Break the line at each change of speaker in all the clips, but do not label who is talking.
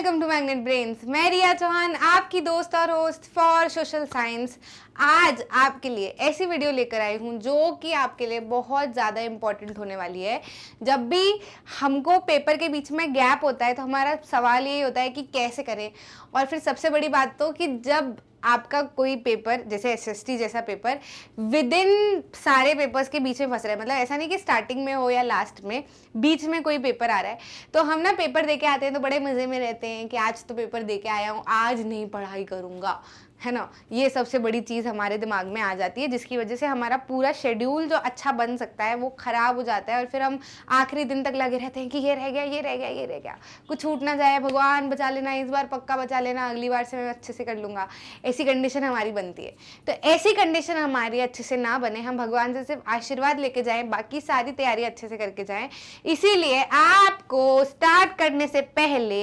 Welcome to magnet brains. मैं रिया चौहान, आपकी दोस्त और होस्ट फॉर सोशल साइंस। आज आपके लिए ऐसी वीडियो लेकर आई हूँ जो कि आपके लिए बहुत ज़्यादा इम्पॉर्टेंट होने वाली है। जब भी हमको पेपर के बीच में गैप होता है तो हमारा सवाल यही होता है कि कैसे करें। और फिर सबसे बड़ी बात तो कि जब आपका कोई पेपर जैसे एसएसटी जैसा पेपर विद इन सारे पेपर्स के बीच में फंस रहा है, मतलब ऐसा नहीं कि स्टार्टिंग में हो या लास्ट में, बीच में कोई पेपर आ रहा है, तो हम ना पेपर दे के आते हैं तो बड़े मज़े में रहते हैं कि आज तो पेपर दे के आया हूँ, आज नहीं पढ़ाई करूँगा, है ना। ये सबसे बड़ी चीज़ हमारे दिमाग में आ जाती है, जिसकी वजह से हमारा पूरा शेड्यूल जो अच्छा बन सकता है वो ख़राब हो जाता है। और फिर हम आखिरी दिन तक लगे रहते हैं कि ये रह गया, ये रह गया, ये रह गया, कुछ छूट ना जाए, भगवान बचा लेना, इस बार पक्का बचा लेना, अगली बार से मैं अच्छे से कर लूँगा। ऐसी कंडीशन हमारी बनती है। तो ऐसी कंडीशन हमारी अच्छे से ना बने, हम भगवान से सिर्फ आशीर्वाद लेके जाएँ, बाकी सारी तैयारी अच्छे से करके जाएँ। इसीलिए आपको स्टार्ट करने से पहले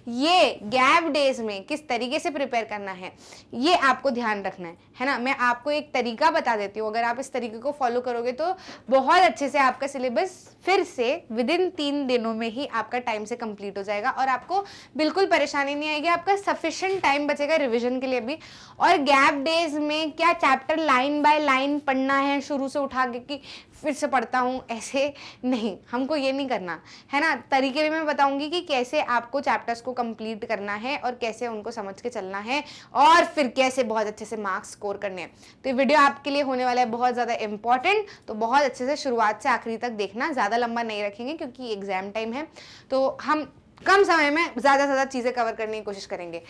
ये गैप डेज में किस तरीके से प्रिपेयर करना है ये आपको ध्यान रखना है ना। मैं आपको एक तरीका बता देती हूँ, अगर आप इस तरीके को फॉलो करोगे तो बहुत अच्छे से आपका सिलेबस फिर से विद इन 3 दिनों में ही आपका टाइम से कंप्लीट हो जाएगा और आपको बिल्कुल परेशानी नहीं आएगी। आपका सफिशिएंट टाइम बचेगा रिवीजन के लिए भी। और गैप डेज में क्या चैप्टर लाइन बाय लाइन पढ़ना है शुरू से उठा के कि फिर से पढ़ता हूँ, ऐसे नहीं, हमको ये नहीं करना है ना। तरीके भी मैं बताऊंगी कि कैसे आपको चैप्टर्स को कंप्लीट करना है और कैसे उनको समझ के चलना है और फिर कैसे बहुत अच्छे से मार्क्स स्कोर करने हैं। तो ये वीडियो आपके लिए होने वाला है बहुत ज़्यादा इंपॉर्टेंट, तो बहुत अच्छे से शुरुआत से आखिरी तक देखना। ज़्यादा लंबा नहीं रखेंगे क्योंकि एग्जाम टाइम है, तो हम कम समय में ज़्यादा से ज़्यादा चीज़ें कवर करने की कोशिश करेंगे।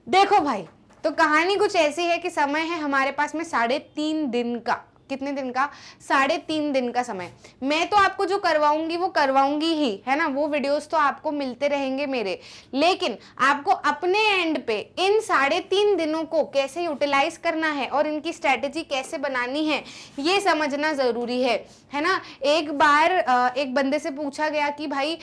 देखो भाई, तो कहानी कुछ ऐसी है कि समय है हमारे पास में 3.5 दिन का। कितने दिन का? 3.5 दिन का समय। मैं तो आपको जो करवाऊंगी वो करवाऊंगी ही, है ना। वो वीडियोस तो आपको मिलते रहेंगे मेरे, लेकिन आपको अपने एंड पे इन 3.5 दिनों को कैसे यूटिलाइज करना है और इनकी स्ट्रेटेजी कैसे बनानी है ये समझना जरूरी है ना। एक बार एक बंदे से पूछा गया कि भाई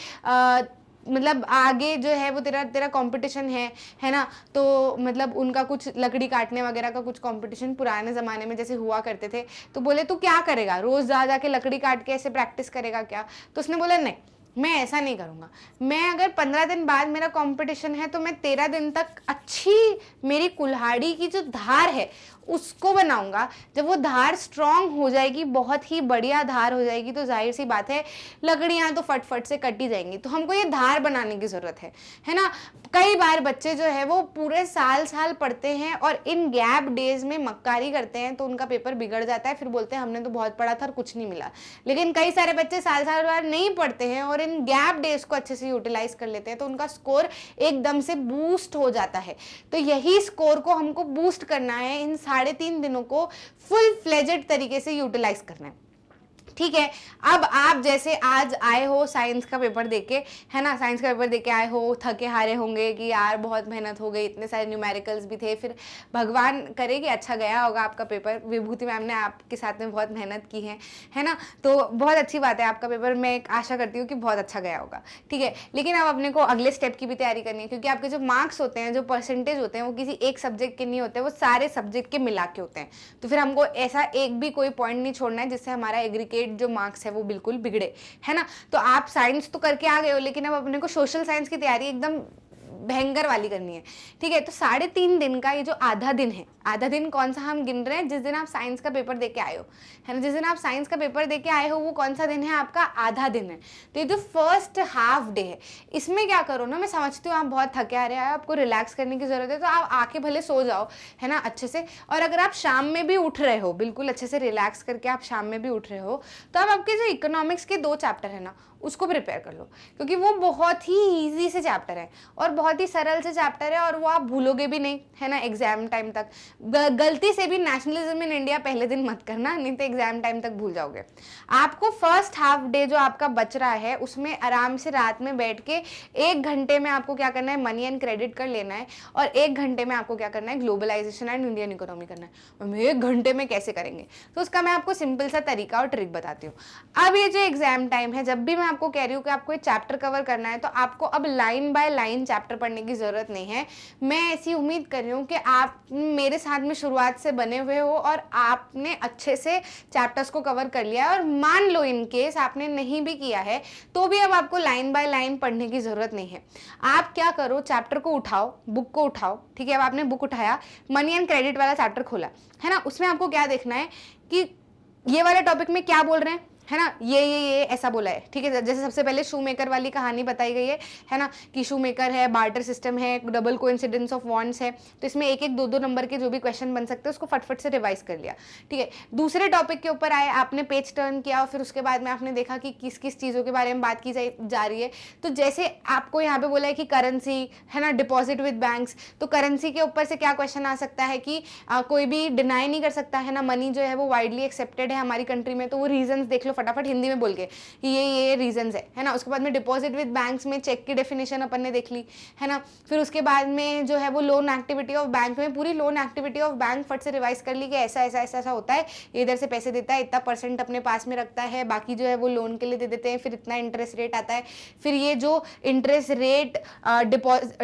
मतलब आगे जो है वो तेरा कंपटीशन है ना। तो मतलब उनका कुछ लकड़ी काटने वगैरह का कुछ कंपटीशन पुराने ज़माने में जैसे हुआ करते थे, तो बोले तू क्या करेगा, रोज़ जा जाके लकड़ी काट के ऐसे प्रैक्टिस करेगा क्या? तो उसने बोला नहीं, मैं ऐसा नहीं करूँगा। मैं अगर 15 दिन बाद मेरा कंपटीशन है तो मैं 13 दिन तक अच्छी मेरी कुल्हाड़ी की जो धार है उसको बनाऊंगा। जब वो धार स्ट्रांग हो जाएगी, बहुत ही बढ़िया धार हो जाएगी, तो जाहिर सी बात है लकड़ियाँ तो फट से कटी जाएंगी। तो हमको ये धार बनाने की ज़रूरत है ना। कई बार बच्चे जो है वो पूरे साल पढ़ते हैं और इन गैप डेज में मक्कारी करते हैं तो उनका पेपर बिगड़ जाता है। फिर बोलते हैं हमने तो बहुत पढ़ा था और कुछ नहीं मिला। लेकिन कई सारे बच्चे साल बार नहीं पढ़ते हैं और इन गैप डेज को अच्छे से यूटिलाइज कर लेते हैं तो उनका स्कोर एकदम से बूस्ट हो जाता है। तो यही स्कोर को हमको बूस्ट करना है, इन 3.5 दिनों को फुल फ्लेजेड तरीके से यूटिलाइज करना है। ठीक है। अब आप जैसे आज आए हो साइंस का पेपर देके, है ना, साइंस का पेपर देके आए हो, थके हारे होंगे कि यार बहुत मेहनत हो गई, इतने सारे न्यूमेरिकल्स भी थे, फिर भगवान करे कि अच्छा गया होगा आपका पेपर। विभूति मैम ने आपके साथ में बहुत मेहनत की है ना, तो बहुत अच्छी बात है आपका पेपर। मैं एक आशा करती हूँ कि बहुत अच्छा गया होगा, ठीक है। लेकिन अब अपने को अगले स्टेप की भी तैयारी करनी है, क्योंकि आपके जो मार्क्स होते हैं, जो परसेंटेज होते हैं, वो किसी एक सब्जेक्ट के नहीं होते, वो सारे सब्जेक्ट के मिला के होते हैं। तो फिर हमको ऐसा एक भी कोई पॉइंट नहीं छोड़ना है जिससे हमारा एग्रीगेट जो मार्क्स है वो बिल्कुल बिगड़े, है ना। तो आप साइंस तो करके आ गए हो, लेकिन अब अपने को सोशल साइंस की तैयारी एकदम भयंकर वाली करनी है, ठीक है। तो 3.5 दिन का ये जो आधा दिन है, आधा दिन कौन सा हम गिन रहे हैं? जिस दिन आप साइंस का पेपर देके आए हो, है ना, जिस दिन आप साइंस का पेपर देके आए हो वो कौन सा दिन है? आपका आधा दिन है। तो ये जो फर्स्ट हाफ डे है, इसमें क्या करो ना, मैं समझती हूँ आप बहुत थके आ रहे हैं, आपको रिलैक्स करने की जरूरत है, तो आप आके भले सो जाओ, है ना, अच्छे से। और अगर आप शाम में भी उठ रहे हो, बिल्कुल अच्छे से रिलैक्स करके आप शाम में भी उठ रहे हो, तो आप आपके जो इकोनॉमिक्स के 2 चैप्टर है ना उसको प्रिपेयर कर लो, क्योंकि वो बहुत ही ईजी से चैप्टर है और बहुत ही सरल से चैप्टर है और वो आप भूलोगे भी नहीं, है ना, एग्जाम टाइम तक। गलती से भी नेशनलिज्म इन इंडिया पहले दिन मत करना, नहीं तो एग्जाम टाइम तक भूल जाओगे। आपको फर्स्ट हाफ डे जो आपका बच रहा है उसमें आराम से रात में बैठ के 1 घंटे में आपको क्या करना है? मनी एंड क्रेडिट कर लेना है। और 1 घंटे में आपको क्या करना है? ग्लोबलाइजेशन एंड इंडियन इकोनॉमी करना है। हम 1 घंटे में कैसे करेंगे? तो उसका मैं आपको सिंपल सा तरीका और ट्रिक बताती हूँ। अब ये जो एग्जाम टाइम है, जब भी मैं आपको कह रही हूँ कि आपको ये चैप्टर कवर करना है तो आपको अब लाइन बाय लाइन चैप्टर पढ़ने की ज़रूरत नहीं है। मैं ऐसी उम्मीद कर रही हूँ कि आप मेरे साथ में शुरुआत से बने हुए हो और आपने अच्छे से चैप्टर्स को कवर कर लिया है, और मान लो इन केस आपने नहीं भी किया है तो भी अब आपको लाइन बाय लाइन पढ़ने की ज़रूरत नहीं है। आप क्या करो, चैप्टर को उठाओ, बुक को उठाओ, ठीक है। अब आपने बुक उठाया, मनी एंड क्रेडिट वाला चैप्टर खोला है ना, उसमें आपको क्या देखना है कि ये वाले टॉपिक में क्या बोल रहे हैं, है ना, ये ऐसा बोला है, ठीक है। जैसे सबसे पहले शू मेकर वाली कहानी बताई गई है ना, कि शू मेकर है, बार्टर सिस्टम है, डबल कोइंसिडेंस ऑफ वॉन्ट्स है। तो इसमें एक एक दो दो नंबर के जो भी क्वेश्चन बन सकते हैं उसको फटफट से रिवाइज कर लिया, ठीक है। दूसरे टॉपिक के ऊपर आए, आपने पेज टर्न किया और फिर उसके बाद में आपने देखा कि किस किस चीज़ों के बारे में बात की जा रही है। तो जैसे आपको यहाँ पे बोला है कि करेंसी है ना, डिपॉजिट विद बैंक्स, तो करेंसी के ऊपर से क्या क्वेश्चन आ सकता है कि कोई भी डिनाई नहीं कर सकता है ना, मनी जो है वो वाइडली एक्सेप्टेड है हमारी कंट्री में, तो वो रीजंस देख लो फटाफट हिंदी में बोल के कि ये रीजंस है ना। उसके बाद में डिपॉजिट विद बैंक्स में चेक की डेफिनेशन अपन ने देख ली है ना। फिर उसके बाद में जो है वो लोन एक्टिविटी ऑफ बैंक में पूरी लोन एक्टिविटी ऑफ बैंक फट से रिवाइज कर ली कि ऐसा ऐसा ऐसा ऐसा होता है, इधर से पैसे देता है, इतना % अपने पास में रखता है, बाकी जो है वो लोन के लिए दे देते हैं, फिर इतना इंटरेस्ट रेट आता है। फिर ये जो इंटरेस्ट रेट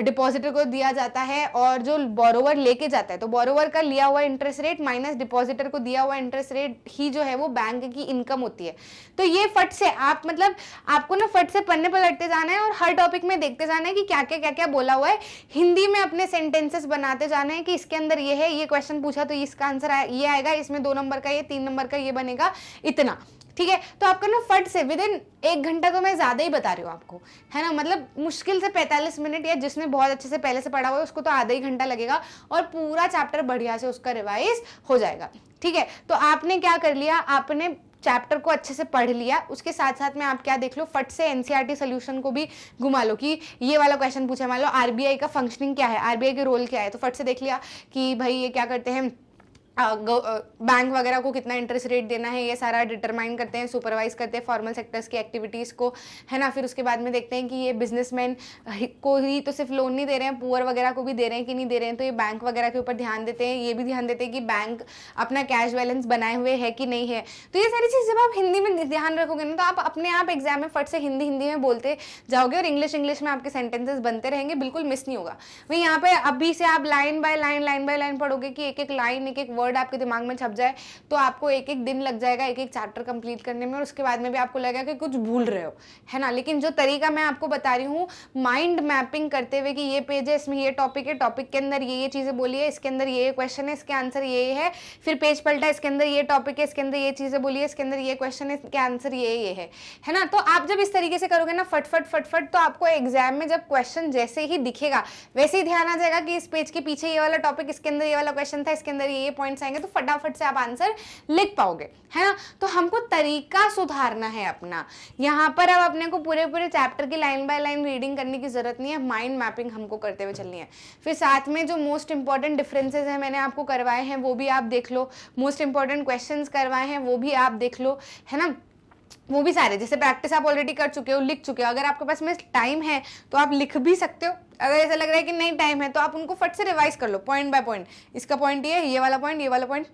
डिपॉजिटर को दिया जाता है और जो बोरोवर लेके जाता है, तो बोरोवर का लिया हुआ इंटरेस्ट रेट माइनस डिपॉजिटर को दिया हुआ इंटरेस्ट रेट ही जो है वो बैंक की इनकम होती है। तो ये फट से आप मतलब आपको ना फट से पन्ने पलटते जाना है और हर टॉपिक में देखते जाना है कि क्या क्या बोला हुआ है, हिंदी में अपने सेंटेंसेस बनाते जाना है कि इसके अंदर ये है, ये क्वेश्चन पूछा तो इसका आंसर ये आएगा, इसमें 2 नंबर का ये 3 नंबर का ये बनेगा इतना, ठीक है। तो आपका ना फट से विद इन 1 घंटा, तो मैं ज्यादा ही बता रही हूँ आपको, है ना, मतलब मुश्किल से 45 मिनट, या जिसने बहुत अच्छे से पहले से पढ़ा हुआ है उसको तो आधा ही घंटा लगेगा और पूरा चैप्टर बढ़िया से उसका रिवाइज हो जाएगा, ठीक है। तो आपने क्या कर लिया, आपने चैप्टर को अच्छे से पढ़ लिया, उसके साथ साथ में आप क्या देख लो, फट से एनसीईआरटी सोल्यूशन को भी घुमा लो कि ये वाला क्वेश्चन पूछा, मान लो आरबीआई का फंक्शनिंग क्या है, आरबीआई के रोल क्या है, तो फट से देख लिया कि भाई ये क्या करते हैं, बैंक वगैरह को कितना इंटरेस्ट रेट देना है, ये सारा डिटरमाइन करते हैं, सुपरवाइज करते हैं फॉर्मल सेक्टर्स की एक्टिविटीज़ को, है ना। फिर उसके बाद में देखते हैं कि ये बिजनेसमैन को ही तो सिर्फ लोन नहीं दे रहे हैं, पुअर वगैरह को भी दे रहे हैं कि नहीं दे रहे हैं, तो ये बैंक वगैरह के ऊपर ध्यान देते हैं, ये भी ध्यान देते हैं कि बैंक अपना कैश बैलेंस बनाए हुए है कि नहीं है। तो ये सारी चीज़ जब आप हिंदी में ध्यान रखोगे ना, तो आप अपने आप एग्जाम में फट से हिंदी में बोलते जाओगे और इंग्लिश में आपके सेंटेंसेस बनते रहेंगे, बिल्कुल मिस नहीं होगा। वही यहाँ पे अभी से आप लाइन बाय लाइन पढ़ोगे कि एक एक लाइन, एक एक वर्ड आपके दिमाग में छप जाए, तो आपको एक एक दिन लग जाएगा एक एक चैप्टर कंप्लीट करने में, और उसके बाद में भी आपको लगेगा कि कुछ भूल रहे हो, है ना। लेकिन जो तरीका मैं आपको बता रही हूँ माइंड मैपिंग करते हुए कि ये पेज है, इसमें ये टॉपिक है, टॉपिक के अंदर ये चीजें बोली है, इसके अंदर ये क्वेश्चन है, इसके आंसर ये है, फिर पेज पलटा, इसके अंदर ये टॉपिक है, इसके अंदर ये चीजें बोली है, इसके अंदर ये क्वेश्चन है, इसके आंसर ये है ना। तो आप जब इस तरीके से करोगे ना फट, तो आपको एग्जाम में जब क्वेश्चन जैसे ही दिखेगा वैसे ही ध्यान आ जाएगा कि इस पेज के पीछे ये वाला टॉपिक, इसके अंदर ये वाला क्वेश्चन था, इसके अंदर ये पॉइंट्स आएंगे, तो फटाफट से आप आंसर लिख पाओगे, है ना। तो हमको तरीका सुधारना है अपना, यहाँ पर अब अपने को पूरे चैप्टर की लाइन बाय लाइन रीडिंग करने की जरूरत नहीं है, माइंड मैपिंग हमको करते हुए चलनी है। फिर साथ में जो मोस्ट इंपॉर्टेंट डिफरेंसेस हैं मैंने आपको करवाए हैं वो भी आप देख लो, मोस्ट इंपॉर्टेंट क्वेश्चंस करवाए हैं वो भी आप देख लो, है ना। वो भी सारे जैसे प्रैक्टिस आप ऑलरेडी कर चुके हो, लिख चुके हो, अगर आपके पास में टाइम है तो आप लिख भी सकते हो, अगर ऐसा लग रहा है कि नहीं टाइम है तो आप उनको फट से रिवाइज कर लो पॉइंट बाय पॉइंट, इसका पॉइंट ये वाला पॉइंट, ये वाला पॉइंट,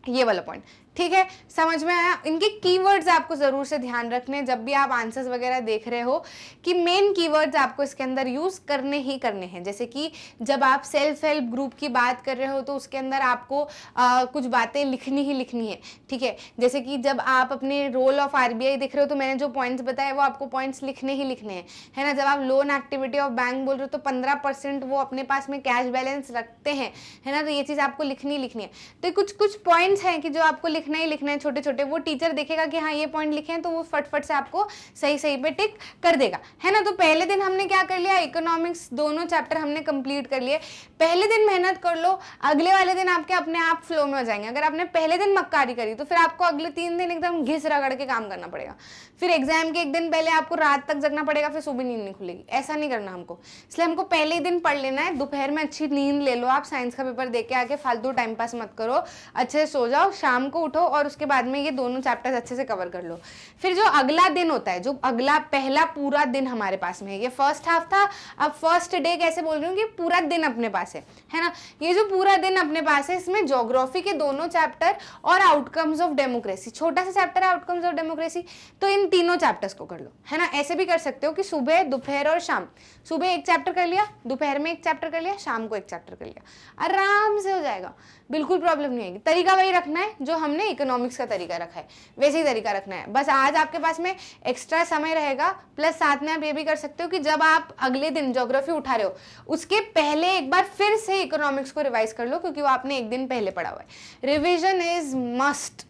ये वाला पॉइंट, ठीक है। समझ में आया। इनके कीवर्ड्स आपको जरूर से ध्यान रखने जब भी आप आंसर्स वगैरह देख रहे हो कि मेन कीवर्ड्स आपको इसके अंदर यूज करने ही करने हैं। जैसे कि जब आप सेल्फ हेल्प ग्रुप की बात कर रहे हो तो उसके अंदर आपको कुछ बातें लिखनी ही लिखनी है, ठीक है। जैसे कि जब आप अपने रोल ऑफ आरबीआई देख रहे हो तो मैंने जो पॉइंट्स बताए वो आपको पॉइंट्स लिखने ही लिखने हैं, है ना। जब आप लोन एक्टिविटी ऑफ बैंक बोल रहे हो तो 15% वो अपने पास में कैश बैलेंस रखते हैं, है ना, तो ये चीज़ आपको लिखनी लिखनी है। तो कुछ पॉइंट्स हैं कि जो आपको लिखना ही लिखना है, छोटे छोटे, वो टीचर देखेगा कि हाँ ये पॉइंट लिखे हैं तो वो फटफट से आपको सही सही पे टिक कर देगा, है ना। तो पहले दिन हमने क्या कर लिया, इकोनॉमिक्स दोनों चैप्टर हमने कंप्लीट कर लिए। पहले दिन मेहनत कर लो, अगले वाले दिन आपके अपने आप फ्लो में हो जाएंगे। अगर आपने पहले दिन मक्कारी करी तो फिर आपको अगले 3 दिन एकदम घिस रगड़ के काम करना पड़ेगा, फिर एग्जाम के 1 दिन पहले आपको रात तक जगना पड़ेगा, फिर सुबह नींद नहीं खुलेगी। ऐसा नहीं करना हमको, इसलिए हमको पहले ही दिन पढ़ लेना है। दोपहर में अच्छी नींद ले लो, आप साइंस का पेपर दे के आके फालतू टाइम पास मत करो, अच्छे से सो जाओ, शाम को उठो और उसके बाद में ये दोनों चैप्टर्स अच्छे से कवर कर लो। फिर जो अगला दिन होता है, जो अगला पहला पूरा दिन हमारे पास में है, ये फर्स्ट हाफ था, अब फर्स्ट डे कैसे बोल रही हूँ कि पूरा दिन अपने पास है ना। ये जो पूरा दिन अपने पास है, इसमें ज्योग्राफी के दोनों चैप्टर और आउटकम्स ऑफ डेमोक्रेसी, छोटा सा चैप्टर है आउटकम्स ऑफ डेमोक्रेसी, तो इन तीनों चैप्टर्स को कर लो, है ना। ऐसे भी कर सकते हो कि सुबह, दोपहर और शाम, सुबह एक चैप्टर कर लिया, दोपहर में एक चैप्टर कर लिया, शाम को एक चैप्टर कर लिया, आराम से हो जाएगा, बिल्कुल प्रॉब्लम नहीं आएगी। तरीका वही रखना है जो हमने इकोनॉमिक्स का तरीका रखा है, वैसे ही तरीका रखना है। बस आज आपके पास में एक्स्ट्रा समय रहेगा, प्लस साथ में आप ये भी कर सकते हो कि जब आप अगले दिन ज्योग्राफी उठा रहे हो उसके पहले एक बार फिर से इकोनॉमिक्स को रिवाइज कर लो, क्योंकि वो आपने एक दिन पहले पढ़ा हुआ है। Revision is must,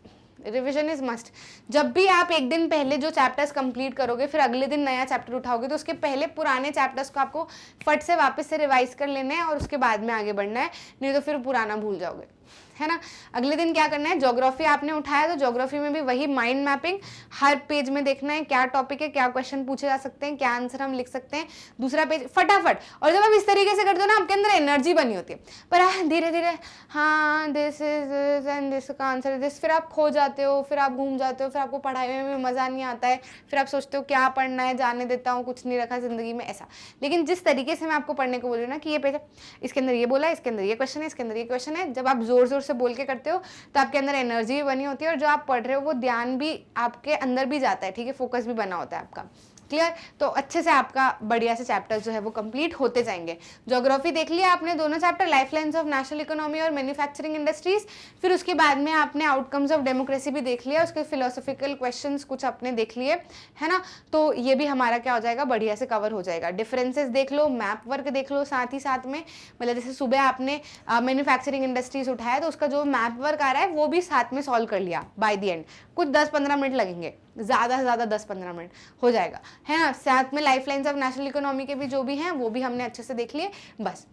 revision is must. जब भी आप एक दिन पहले जो चैप्टर्स कंप्लीट करोगे, फिर अगले दिन नया चैप्टर उठाओगे, तो उसके पहले पुराने चैप्टर्स को आपको फट से वापस से रिवाइज कर लेना है और उसके बाद में आगे बढ़ना है, नहीं तो फिर पुराना भूल जाओगे, है ना। अगले दिन क्या करना है, ज्योग्राफी आपने उठाया तो ज्योग्राफी में भी वही माइंड मैपिंग, हर पेज में देखना है क्या टॉपिक है, क्या क्वेश्चन पूछे जा सकते हैं, क्या आंसर हम लिख सकते हैं, दूसरा पेज फटाफट। और जब आप इस तरीके से करते हो ना, आपके अंदर एनर्जी बनी होती है, पर धीरे धीरे हाँ दिस इज एंड दिस का आंसर दिस, फिर आप खो जाते हो, फिर आप घूम जाते हो, फिर आपको पढ़ाई में भी मजा नहीं आता है, फिर आप सोचते हो क्या पढ़ना है, जाने देता हूँ, कुछ नहीं रखा जिंदगी में, ऐसा। लेकिन जिस तरीके से मैं आपको पढ़ने को बोल रही हूँ ना कि ये पेज इसके अंदर ये बोला, इसके अंदर ये क्वेश्चन है, इसके अंदर ये क्वेश्चन है, जब आप जोर जोर से बोल के करते हो तो आपके अंदर एनर्जी भी बनी होती है और जो आप पढ़ रहे हो वो ध्यान भी आपके अंदर भी जाता है, ठीक है, फोकस भी बना होता है आपका। क्लियर। तो अच्छे से आपका बढ़िया से चैप्टर जो है वो कंप्लीट होते जाएंगे। ज्योग्राफी देख लिया आपने दोनों chapter, life lines of national economy और मैन्युफैक्चरिंग इंडस्ट्रीज। फिर उसके बाद में आपने आउटकम्स ऑफ डेमोक्रेसी भी देख लिया, उसके फिलोसॉफिकल क्वेश्चंस कुछ आपने देख लिए, है ना। तो ये भी हमारा क्या हो जाएगा, बढ़िया से कवर हो जाएगा। डिफरेंसेस देख लो, मैप वर्क देख लो साथ ही साथ में, मतलब जैसे सुबह आपने मैन्युफैक्चरिंग इंडस्ट्रीज उठाया तो उसका जो मैप वर्क आ रहा है वो भी साथ में सॉल्व कर लिया बाय द एंड। कुछ 10-15 मिनट लगेंगे, ज़्यादा से ज़्यादा 10-15 मिनट हो जाएगा, है ना। साथ में life lines of national economy के भी जो भी हैं वो भी हमने अच्छे से देख लिए, बस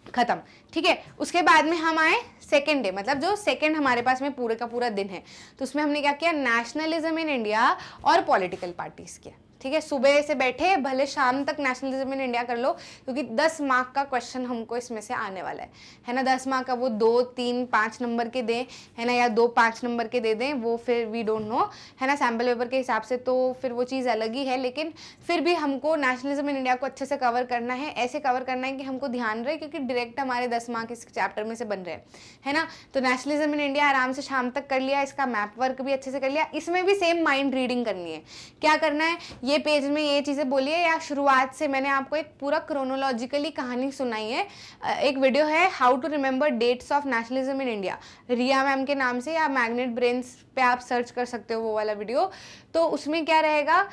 खत्म, ठीक है। उसके बाद में हम आए सेकेंड डे, मतलब जो सेकेंड हमारे पास में पूरे का पूरा दिन है, तो उसमें हमने क्या किया, नेशनलिज्म इन इंडिया और पॉलिटिकल पार्टीज किया, ठीक है। सुबह से बैठे भले शाम तक नेशनलिज्म इन इंडिया कर लो, क्योंकि 10 मार्क का क्वेश्चन हमको इसमें से आने वाला है ना। 10 मार्क का वो 2, 3, 5 नंबर के दें, है ना, या 2, 5 नंबर के दे दें, वो फिर वी डोंट नो, है ना, सैम्पल पेपर के हिसाब से तो फिर वो चीज़ अलग ही है। लेकिन फिर भी हमको नेशनलिज्म इन इंडिया को अच्छे से कवर करना है, ऐसे कवर करना है कि हमको ध्यान रहे, क्योंकि डायरेक्ट हमारे 10 मार्क इस चैप्टर में से बन रहे हैं, है ना। तो नेशनलिज्म इन इंडिया आराम से शाम तक कर लिया, इसका मैप वर्क भी अच्छे से कर लिया। इसमें भी सेम माइंड रीडिंग करनी है। क्या करना है, ये पेज में ये चीज़ें बोलिए, या शुरुआत से मैंने आपको एक पूरा क्रोनोलॉजिकली कहानी सुनाई है। एक वीडियो है how to remember dates of nationalism in India, Riya ma'am के नाम से, या मैग्नेट ब्रेन्स पे आप सर्च कर सकते हो वो वाला वीडियो। तो उसमें क्या रहेगा,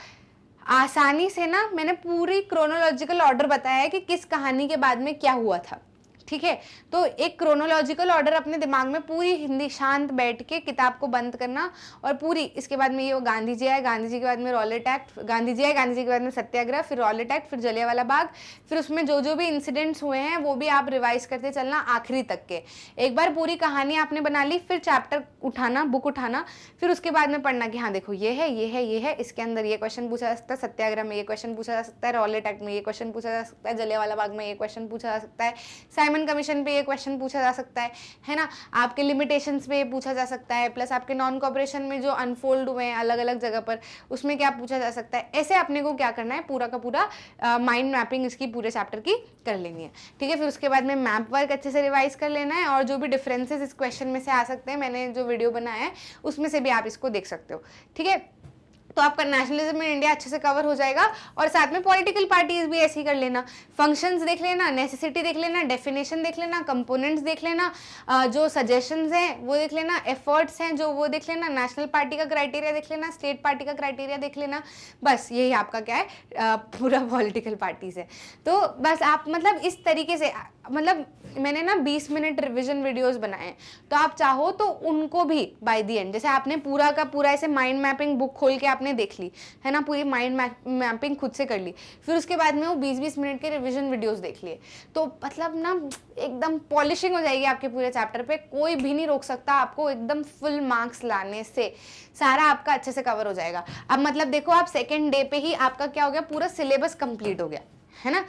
आसानी से ना मैंने पूरी क्रोनोलॉजिकल ऑर्डर बताया है कि किस कहानी के बाद में क्या हुआ था, ठीक है। तो एक क्रोनोलॉजिकल ऑर्डर अपने दिमाग में पूरी हिंदी शांत बैठ के किताब को बंद करना, और पूरी इसके बाद में ये गांधी जी आए, गांधी जी के बाद में रॉलेट एक्ट, गांधी जी आए, गांधी जी के बाद में सत्याग्रह, फिर रॉलेट एक्ट, फिर जलियांवाला बाग, फिर उसमें जो जो भी इंसिडेंट्स हुए हैं वो भी आप रिवाइज करते चलना आखिरी तक के। एक बार पूरी कहानी आपने बना ली, फिर चैप्टर उठाना, बुक उठाना, फिर उसके बाद में पढ़ना कि हाँ देखो ये है, ये है, ये है, इसके अंदर ये क्वेश्चन पूछा जा सकता है, सत्याग्रह में ये क्वेश्चन पूछा जा सकता है, रॉलेट एक्ट में ये क्वेश्चन पूछा जा सकता है, जलियांवाला बाग में ये क्वेश्चन पूछा जा सकता है, साइमन कमीशन पे ये क्वेश्चन पूछा जा सकता है ना। आपके लिमिटेशंस पे ये पूछा जा सकता है, प्लस आपके नॉन कॉपरेशन में जो अनफोल्ड हुए हैं अलग अलग जगह पर, उसमें क्या पूछा जा सकता है। ऐसे अपने को क्या करना है, पूरा का पूरा माइंड मैपिंग इसकी पूरे चैप्टर की कर लेनी है, ठीक है। फिर उसके बाद में मैप वर्क अच्छे से रिवाइज कर लेना है, और जो भी डिफरेंसेस इस क्वेश्चन में से आ सकते हैं, मैंने जो वीडियो बनाया है उसमें से भी आप इसको देख सकते हो, ठीक है। तो आपका नेशनलिज्म इन इंडिया अच्छे से कवर हो जाएगा, और साथ में पॉलिटिकल पार्टीज भी ऐसे ही कर लेना। फंक्शंस देख लेना, नेसेसिटी देख लेना, डेफिनेशन देख लेना, कंपोनेंट्स देख लेना, जो सजेशंस हैं वो देख लेना, एफर्ट्स हैं जो वो देख लेना, नेशनल पार्टी का क्राइटेरिया देख लेना, स्टेट पार्टी का क्राइटेरिया देख लेना। बस यही आपका क्या है, पूरा पॉलिटिकल पार्टीज है। तो बस आप मतलब इस तरीके से, मतलब मैंने ना 20 मिनट रिविजन वीडियोस बनाए हैं, तो आप चाहो तो उनको भी बाय द एंड, जैसे आपने पूरा का पूरा ऐसे माइंड मैपिंग बुक खोल के आपने देख ली है ना, पूरी माइंड मैपिंग खुद से कर ली, फिर उसके बाद में वो 20-20 मिनट के रिविजन वीडियोस देख लिए, तो मतलब ना एकदम पॉलिशिंग हो जाएगी आपके पूरे चैप्टर पे। कोई भी नहीं रोक सकता आपको एकदम फुल मार्क्स लाने से, सारा आपका अच्छे से कवर हो जाएगा। अब मतलब देखो, आप सेकेंड डे पे ही आपका क्या हो गया, पूरा सिलेबस कंप्लीट हो गया, है ना,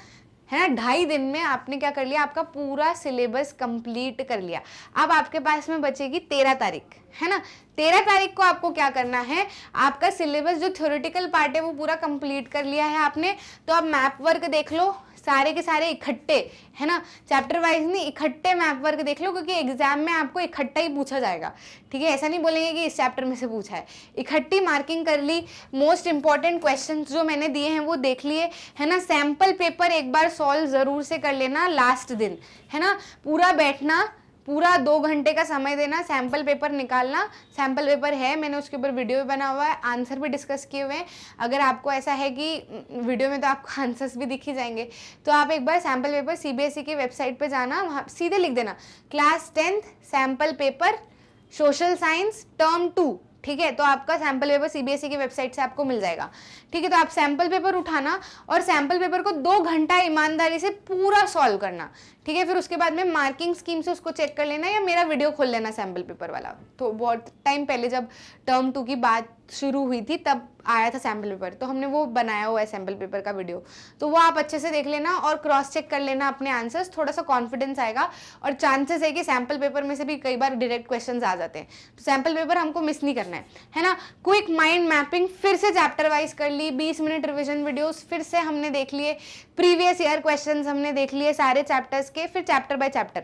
है ना। 2.5 दिन में आपने क्या कर लिया, आपका पूरा सिलेबस कंप्लीट कर लिया। अब आपके पास में बचेगी 13 तारीख, है ना। 13 तारीख को आपको क्या करना है, आपका सिलेबस जो थ्योरेटिकल पार्ट है वो पूरा कंप्लीट कर लिया है आपने, तो आप मैप वर्क देख लो सारे के सारे इकट्ठे, है ना, चैप्टर वाइज नहीं, इकट्ठे मैप वर्क देख लो, क्योंकि एग्जाम में आपको इकट्ठा ही पूछा जाएगा, ठीक है। ऐसा नहीं बोलेंगे कि इस चैप्टर में से पूछा है, इकट्ठी मार्किंग कर ली। मोस्ट इंपॉर्टेंट क्वेश्चंस जो मैंने दिए हैं वो देख लिए, है ना। सैम्पल पेपर एक बार सॉल्व जरूर से कर लेना लास्ट दिन, है ना। पूरा बैठना, पूरा 2 घंटे का समय देना, सैम्पल पेपर निकालना। सैम्पल पेपर है, मैंने उसके ऊपर वीडियो भी बना हुआ है, आंसर भी डिस्कस किए हुए हैं। अगर आपको ऐसा है कि वीडियो में तो आपको आंसर्स भी दिख ही जाएंगे, तो आप एक बार सैम्पल पेपर CBSE की वेबसाइट पे जाना, वहाँ सीधे लिख देना class 10th sample paper social science term 2, ठीक है। तो आपका सैम्पल पेपर CBSE की वेबसाइट से आपको मिल जाएगा, ठीक है। तो आप सैम्पल पेपर उठाना और सैम्पल पेपर को 2 घंटा ईमानदारी से पूरा सॉल्व करना, ठीक है। फिर उसके बाद में मार्किंग स्कीम से उसको चेक कर लेना, या मेरा वीडियो खोल लेना सैम्पल पेपर वाला। तो बहुत टाइम पहले जब टर्म 2 की बात शुरू हुई थी तब आया था सैम्पल पेपर, तो हमने वो बनाया हुआ है सैम्पल पेपर का वीडियो, तो वो आप अच्छे से देख लेना और क्रॉस चेक कर लेना अपने आंसर्स, थोड़ा सा कॉन्फिडेंस आएगा। और चांसेस है कि सैम्पल पेपर में से भी कई बार डायरेक्ट क्वेश्चंस आ जाते हैं, तो सैम्पल पेपर हमको मिस नहीं करना है ना। क्विक माइंड मैपिंग फिर से चैप्टर वाइज कर ली, 20 मिनट रिविजन वीडियोस फिर से हमने देख लिए, प्रीवियस ईयर क्वेश्चंस हमने देख लिए सारे चैप्टर्स के, फिर चैप्टर बाय चैप्टर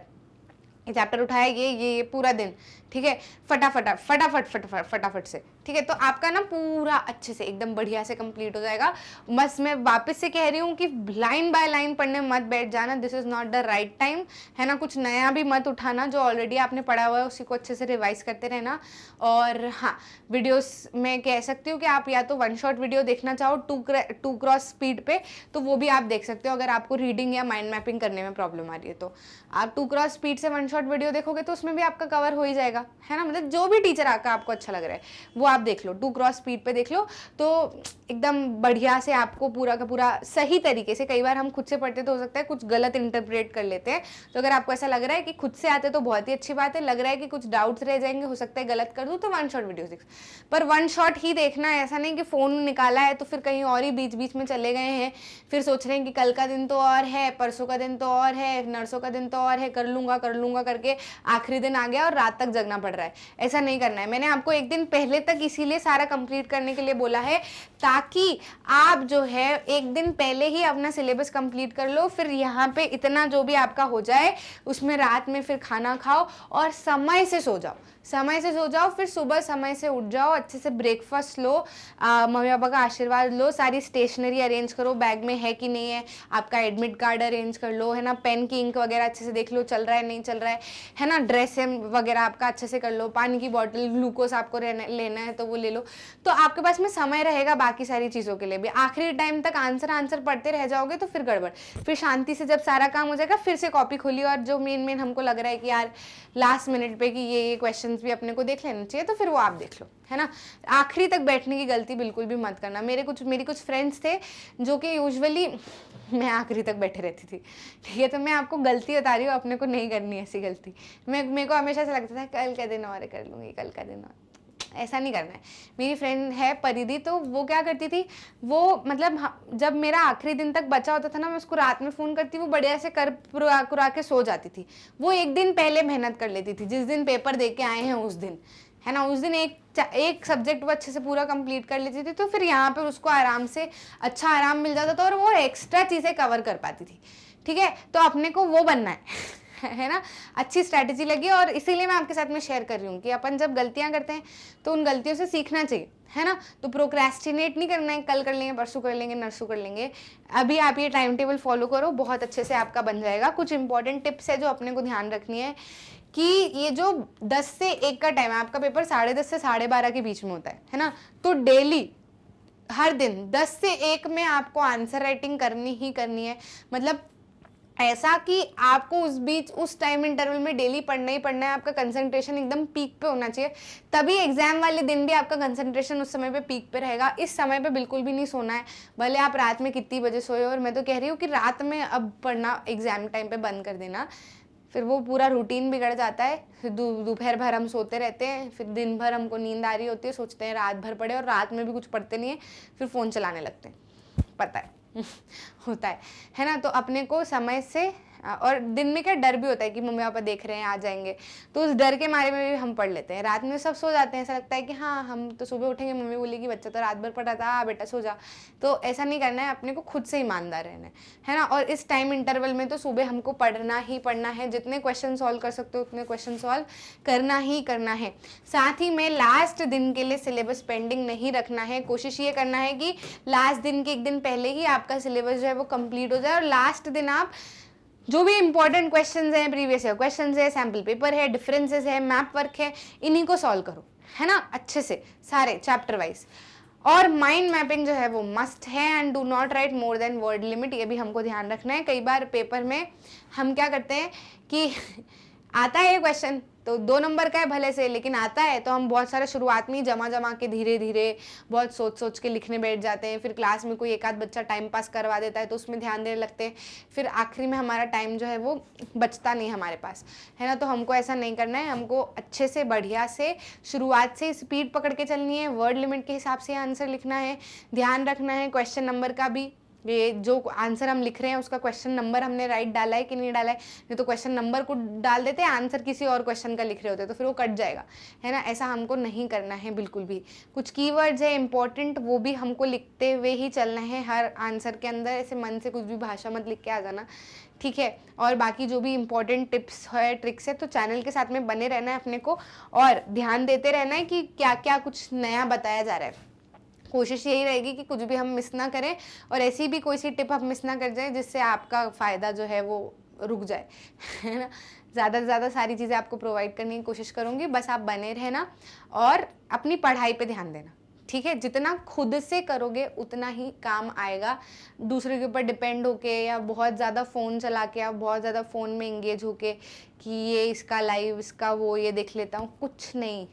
ये चैप्टर उठाया, ये पूरा दिन, ठीक है, फटाफट से, ठीक है। तो आपका ना पूरा अच्छे से एकदम बढ़िया से कंप्लीट हो जाएगा। बस मैं वापस से कह रही हूँ कि लाइन बाय लाइन पढ़ने मत बैठ जाना, this is not the right time, है ना। कुछ नया भी मत उठाना, जो ऑलरेडी आपने पढ़ा हुआ है उसी को अच्छे से रिवाइज करते रहना। और हाँ, वीडियोस में कह सकती हूँ कि आप या तो 1 शॉट वीडियो देखना चाहो 2 क्रॉस स्पीड पे, तो वो भी आप देख सकते हो। अगर आपको रीडिंग या माइंड मैपिंग करने में प्रॉब्लम आ रही है तो आप 2 क्रॉस स्पीड से 1 शॉट वीडियो देखोगे तो उसमें भी आपका कवर हो ही जाएगा, है ना। मतलब जो भी टीचर आपको अच्छा लग रहा है वो आप देख लो, 2 क्रॉस स्पीड पे देख लो, तो एकदम बढ़िया से आपको पूरा का पूरा सही तरीके से। कई बार हम खुद से पढ़ते तो हो सकता है कुछ गलत इंटरप्रेट कर लेते हैं, तो अगर आपको ऐसा लग रहा है कि खुद से आते तो बहुत ही अच्छी बात है, लग रहा है कि कुछ डाउट्स रह जाएंगे, हो सकता है गलत कर दूं, तो 1 शॉट वीडियो देख, पर 1 शॉट ही देखना है। ऐसा नहीं कि फोन निकाला है तो फिर कहीं और ही बीच बीच में चले गए हैं, फिर सोच रहे हैं कि कल का दिन तो और है, परसों का दिन तो और है, नरसों का दिन तो और है, कर लूंगा करके आखिरी दिन आ गया और रात तक जगना पड़ रहा है। ऐसा नहीं करना है। मैंने आपको एक दिन पहले तक इसीलिए सारा कंप्लीट करने के लिए बोला है, ताकि आप जो है एक दिन पहले ही अपना सिलेबस कंप्लीट कर लो, फिर यहाँ पे इतना जो भी आपका हो जाए उसमें रात में फिर खाना खाओ और समय से सो जाओ, फिर सुबह समय से उठ जाओ, अच्छे से ब्रेकफास्ट लो, मम्मी पापा का आशीर्वाद लो, सारी स्टेशनरी अरेंज करो, बैग में है कि नहीं है, आपका एडमिट कार्ड अरेंज कर लो, है ना, पेन की इंक वगैरह अच्छे से देख लो चल रहा है नहीं चल रहा है ना, ड्रेस वगैरह आपका अच्छे से कर लो, पानी की बॉटल, ग्लूकोज आपको लेना है तो वो ले लो, तो आपके पास में समय रहेगा बाकी सारी चीज़ों के लिए भी। आखिरी टाइम तक आंसर पढ़ते रह जाओगे तो फिर गड़बड़, फिर शांति से जब सारा काम हो जाएगा फिर से कॉपी खोलिए, और जो मेन हमको लग रहा है कि यार लास्ट मिनट पे कि ये क्वेश्चन भी अपने को देख लेना चाहिए, तो फिर वो आप देख लो, है ना। आखिरी तक बैठने की गलती बिल्कुल भी मत करना। मेरी कुछ फ्रेंड्स थे जो कि यूजुअली मैं आखिरी तक बैठे रहती थी, ठीक है। तो मैं आपको गलती बता रही हूँ, अपने को नहीं करनी ऐसी गलती। मेरे को हमेशा ऐसा लगता था कल का दिन और कर लूँगी, कल का दिन और, ऐसा नहीं करना है। मेरी फ्रेंड है परिधि, तो वो क्या करती थी, वो मतलब जब मेरा आखिरी दिन तक बचा होता था ना, मैं उसको रात में फ़ोन करती, वो बढ़िया से कर पुरा के सो जाती थी। वो एक दिन पहले मेहनत कर लेती थी, जिस दिन पेपर दे के आए हैं उस दिन, है ना, उस दिन एक सब्जेक्ट वो अच्छे से पूरा कंप्लीट कर लेती थी, तो फिर यहाँ पे उसको आराम से अच्छा आराम मिल जाता था और वो एक्स्ट्रा चीज़ें कवर कर पाती थी, ठीक है। तो अपने को वो बनना है ना। अच्छी स्ट्रैटेजी लगी और इसीलिए मैं आपके साथ में शेयर कर रही हूँ कि अपन जब गलतियाँ करते हैं तो उन गलतियों से सीखना चाहिए, है ना। तो प्रोक्रेस्टिनेट नहीं करना है, कल कर लेंगे, परसों कर लेंगे, नरसों कर लेंगे। अभी आप ये टाइम टेबल फॉलो करो, बहुत अच्छे से आपका बन जाएगा। कुछ इंपॉर्टेंट टिप्स है जो अपने को ध्यान रखनी है कि ये जो 10 से 1 का टाइम है, आपका पेपर 10:30 से 12:30 के बीच में होता है ना, तो डेली हर दिन 10 से 1 में आपको आंसर राइटिंग करनी ही करनी है। मतलब ऐसा कि आपको उस टाइम इंटरवल में डेली पढ़ना ही पढ़ना है, आपका कंसंट्रेशन एकदम पीक पे होना चाहिए, तभी एग्जाम वाले दिन भी आपका कंसंट्रेशन उस समय पे पीक पे रहेगा। इस समय पे बिल्कुल भी नहीं सोना है, भले आप रात में कितनी बजे सोए। और मैं तो कह रही हूँ कि रात में अब पढ़ना एग्जाम टाइम पे बंद कर देना, फिर वो पूरा रूटीन बिगड़ जाता है। फिर दोपहर भर हम सोते रहते हैं, फिर दिन भर हमको नींद आ रही होती है, सोचते हैं रात भर पढ़े और रात में भी कुछ पढ़ते नहीं है, फिर फ़ोन चलाने लगते हैं, पता है। होता है ना। तो अपने को समय से और दिन में क्या डर भी होता है कि मम्मी पापा देख रहे हैं, आ जाएंगे, तो उस डर के मारे में भी हम पढ़ लेते हैं। रात में सब सो जाते हैं, ऐसा लगता है कि हाँ हम तो सुबह उठेंगे, मम्मी बोलेगी बच्चा तो रात भर पढ़ा था, बेटा सो जा। तो ऐसा नहीं करना है, अपने को खुद से ईमानदार रहना है ना। और इस टाइम इंटरवल में तो सुबह हमको पढ़ना ही पढ़ना है, जितने क्वेश्चन सॉल्व कर सकते हो उतने क्वेश्चन सॉल्व करना ही करना है। साथ ही में लास्ट दिन के लिए सिलेबस पेंडिंग नहीं रखना है। कोशिश ये करना है कि लास्ट दिन के एक दिन पहले ही आपका सिलेबस जो है वो कंप्लीट हो जाए, और लास्ट दिन आप जो भी इंपॉर्टेंट क्वेश्चंस हैं, प्रीवियस ईयर क्वेश्चंस है, सैम्पल पेपर है, डिफरेंसेस है, मैप वर्क है, इन्हीं को सॉल्व करो, है ना, अच्छे से सारे चैप्टर वाइज। और माइंड मैपिंग जो है वो मस्ट है, and do not right more than word limit, ये भी हमको ध्यान रखना है। कई बार पेपर में हम क्या करते हैं कि आता है ये क्वेश्चन तो 2 नंबर का है भले से, लेकिन आता है तो हम बहुत सारा शुरुआत में ही जमा के धीरे धीरे बहुत सोच के लिखने बैठ जाते हैं। फिर क्लास में कोई एक आध बच्चा टाइम पास करवा देता है तो उसमें ध्यान देने लगते हैं, फिर आखिरी में हमारा टाइम जो है वो बचता नहीं हमारे पास, है ना। तो हमको ऐसा नहीं करना है, हमको अच्छे से बढ़िया से शुरुआत से स्पीड पकड़ के चलनी है, वर्ड लिमिट के हिसाब से आंसर लिखना है, ध्यान रखना है क्वेश्चन नंबर का भी। ये जो आंसर हम लिख रहे हैं उसका क्वेश्चन नंबर हमने राइट डाला है कि नहीं डाला है, नहीं तो क्वेश्चन नंबर को डाल देते हैं, आंसर किसी और क्वेश्चन का लिख रहे होते हैं तो फिर वो कट जाएगा, है ना। ऐसा हमको नहीं करना है बिल्कुल भी। कुछ कीवर्ड्स है इंपॉर्टेंट, वो भी हमको लिखते हुए ही चलना है हर आंसर के अंदर, ऐसे मन से कुछ भी भाषा मत लिख के आ जाना, ठीक है। और बाकी जो भी इंपॉर्टेंट टिप्स है, ट्रिक्स है, तो चैनल के साथ में बने रहना है अपने को, और ध्यान देते रहना है कि क्या क्या कुछ नया बताया जा रहा है। कोशिश यही रहेगी कि कुछ भी हम मिस ना करें, और ऐसी भी कोई सी टिप आप मिस ना कर जाए जिससे आपका फ़ायदा जो है वो रुक जाए, है ना। ज़्यादा से ज़्यादा सारी चीज़ें आपको प्रोवाइड करने की कोशिश करूँगी, बस आप बने रहना और अपनी पढ़ाई पे ध्यान देना, ठीक है। जितना खुद से करोगे उतना ही काम आएगा। दूसरे के ऊपर डिपेंड होके या बहुत ज़्यादा फ़ोन चला के या बहुत ज़्यादा फ़ोन में इंगेज होके कि ये इसका लाइव, इसका वो, ये देख लेता हूँ, कुछ नहीं,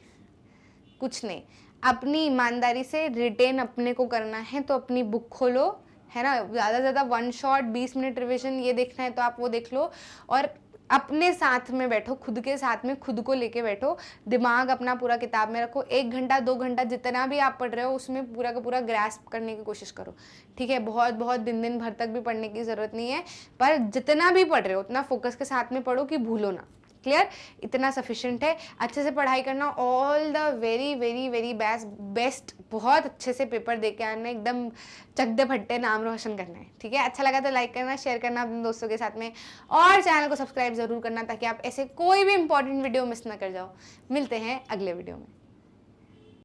कुछ नहीं। अपनी ईमानदारी से रिटेन अपने को करना है तो अपनी बुक खोलो, है ना। ज़्यादा से ज़्यादा 1 शॉट 20 मिनट रिविजन ये देखना है तो आप वो देख लो, और अपने साथ में बैठो, खुद के साथ में खुद को लेके बैठो, दिमाग अपना पूरा किताब में रखो। 1 घंटा 2 घंटा जितना भी आप पढ़ रहे हो उसमें पूरा का पूरा ग्रैस्प करने की कोशिश करो, ठीक है। बहुत बहुत दिन भर तक भी पढ़ने की ज़रूरत नहीं है, पर जितना भी पढ़ रहे हो उतना फोकस के साथ में पढ़ो कि भूलो ना। क्लियर, इतना सफिशिएंट है। अच्छे से पढ़ाई करना, all the very very very best. बहुत अच्छे से पेपर दे के आना, एकदम चक दे फट्टे नाम रोशन करना है, ठीक है। अच्छा लगा तो लाइक करना, शेयर करना अपने दोस्तों के साथ में, और चैनल को सब्सक्राइब जरूर करना ताकि आप ऐसे कोई भी इंपॉर्टेंट वीडियो मिस ना कर जाओ। मिलते हैं अगले वीडियो में।